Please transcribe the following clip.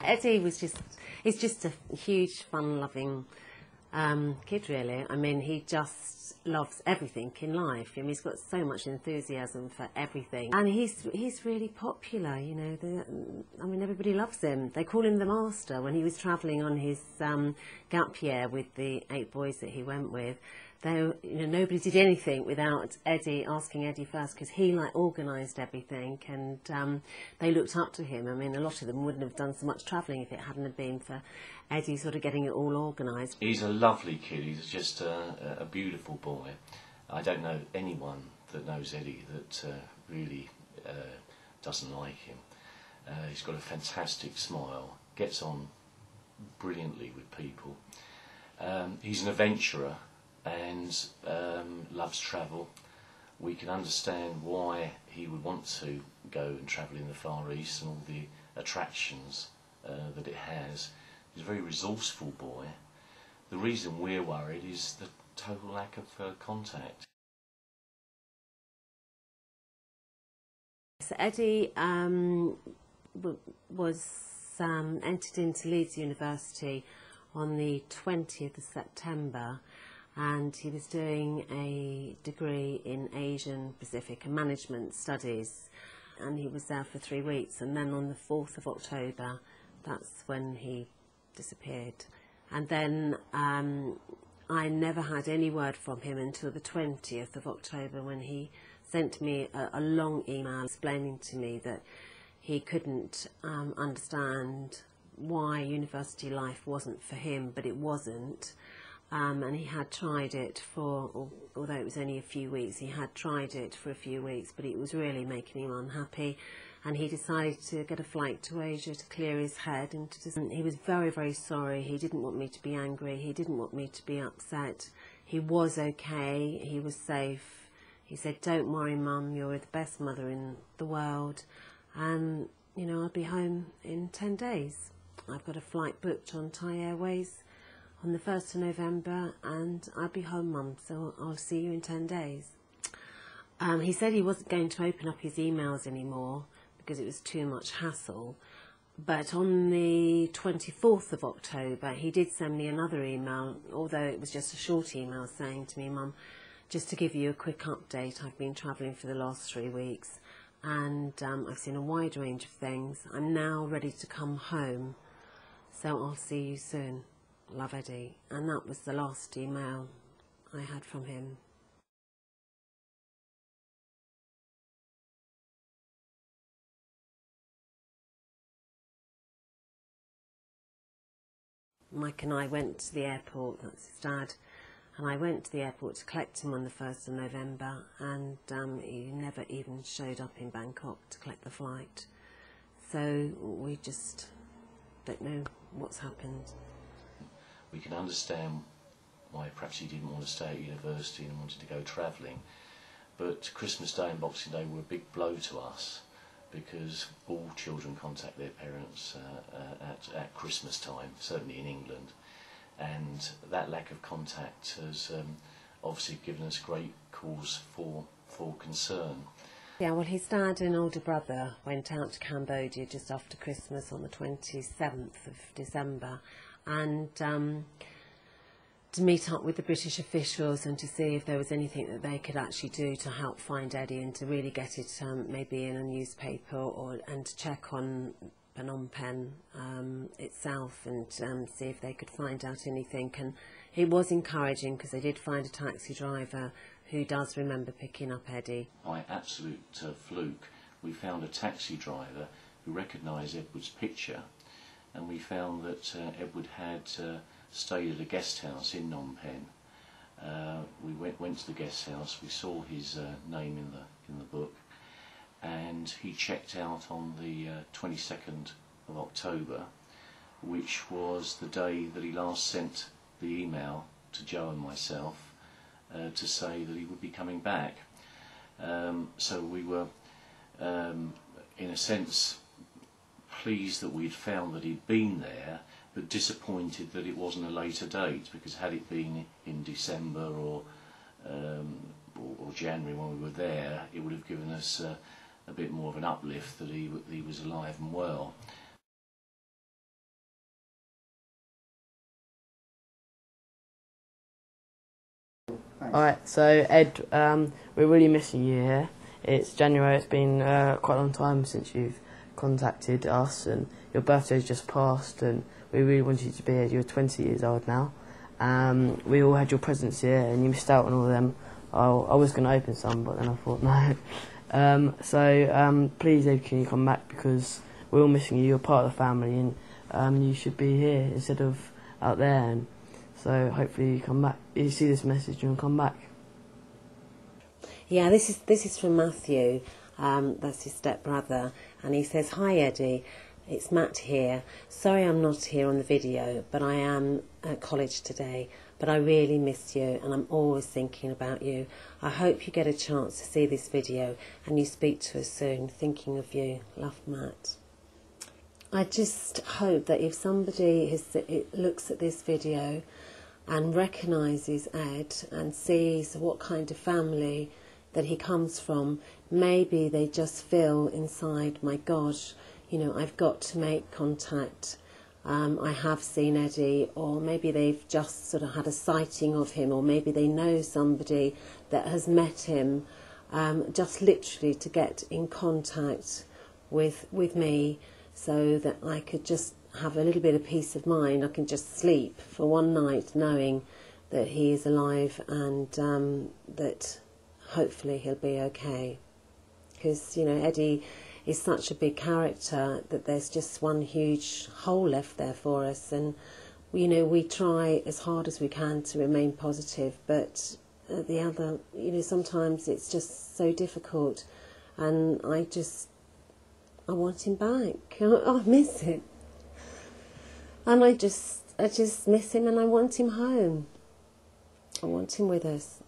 Eddie he's just a huge, fun-loving kid, really. I mean, he just loves everything in life. I mean, he's got so much enthusiasm for everything. And he's really popular, you know. I mean, everybody loves him. They call him the Master. When he was travelling on his gap year with the 8 boys that he went with, nobody did anything without asking Eddie first, because he organised everything, and they looked up to him. I mean, a lot of them wouldn't have done so much travelling if it hadn't have been for Eddie sort of getting it all organised. He's a lovely kid. He's just a beautiful boy. I don't know anyone that knows Eddie that really doesn't like him. He's got a fantastic smile, gets on brilliantly with people. He's an adventurer and loves travel. We can understand why he would want to go and travel in the Far East and all the attractions that it has. He's a very resourceful boy. The reason we're worried is the total lack of contact. So Eddie was entered into Leeds University on the 20th of September, and he was doing a degree in Asian Pacific and Management Studies, and he was there for 3 weeks, and then on the 4th of October, that's when he disappeared. And then I never had any word from him until the 20th of October, when he sent me a long email explaining to me that he couldn't understand why university life wasn't for him, but it wasn't. And he had tried it for, although it was only a few weeks, he had tried it for a few weeks, but it was really making him unhappy. And he decided to get a flight to Asia to clear his head. And he was very, very sorry. He didn't want me to be angry. He didn't want me to be upset. He was okay. He was safe. He said, "Don't worry, Mum, you're the best mother in the world. And, you know, I'll be home in 10 days. I've got a flight booked on Thai Airways on the 1st of November, and I'll be home, Mum, so I'll see you in 10 days. He said he wasn't going to open up his emails anymore because it was too much hassle. But on the 24th of October, he did send me another email, although it was just a short email, saying to me, "Mum, just to give you a quick update, I've been travelling for the last 3 weeks, and I've seen a wide range of things. I'm now ready to come home, so I'll see you soon. Love, Eddie." And that was the last email I had from him. Mike and I went to the airport, that's his dad, and I went to the airport to collect him on the 1st of November, and he never even showed up in Bangkok to collect the flight. So we just don't know what's happened. We can understand why perhaps he didn't want to stay at university and wanted to go travelling, but Christmas Day and Boxing Day were a big blow to us, because all children contact their parents at Christmas time, certainly in England, and that lack of contact has obviously given us great cause for concern. Yeah, well, his dad and older brother went out to Cambodia just after Christmas on the 27th of December, and to meet up with the British officials and to see if there was anything that they could actually do to help find Eddie, and to really get it maybe in a newspaper, and to check on Phnom Penh itself, and see if they could find out anything. And it was encouraging, because they did find a taxi driver who does remember picking up Eddie. By absolute fluke, we found a taxi driver who recognised Edward's picture, and we found that Edward had stayed at a guest house in Phnom Penh. We went to the guest house. We saw his name in the book, and he checked out on the 22nd of October, which was the day that he last sent the email to Joe and myself to say that he would be coming back. So we were, in a sense, pleased that we'd found that he'd been there, but disappointed that it wasn't a later date, because had it been in December or January when we were there, it would have given us a bit more of an uplift that he was alive and well. Alright, so Ed, we're really missing you here. It's January, it's been quite a long time since you've contacted us, and your birthday's just passed, and we really wanted you to be here. You're 20 years old now. We all had your presents here, and you missed out on all of them. I was going to open some, but then I thought no. So please, Ed, can you come back, because we're all missing you. You're part of the family, and you should be here instead of out there. And so hopefully you come back. You see this message and come back. Yeah, this is from Matthew. That's his stepbrother, and he says, "Hi Eddie, it's Matt here. Sorry I'm not here on the video, but I am at college today. But I really miss you, and I'm always thinking about you. I hope you get a chance to see this video and you speak to us soon. Thinking of you. Love, Matt." I just hope that if somebody looks at this video and recognises Ed and sees what kind of family that he comes from, maybe they just feel inside, my gosh, you know, I've got to make contact. I have seen Eddie, or maybe they've just sort of had a sighting of him, or maybe they know somebody that has met him, just literally to get in contact with me, so that I could just have a little bit of peace of mind. I can just sleep for one night knowing that he is alive, and that hopefully he'll be okay. Because, you know, Eddie is such a big character that there's just one huge hole left there for us, and you know, we try as hard as we can to remain positive, but the other, you know, sometimes it's just so difficult, and I want him back. I miss him, and I just miss him, and I want him home. I want him with us.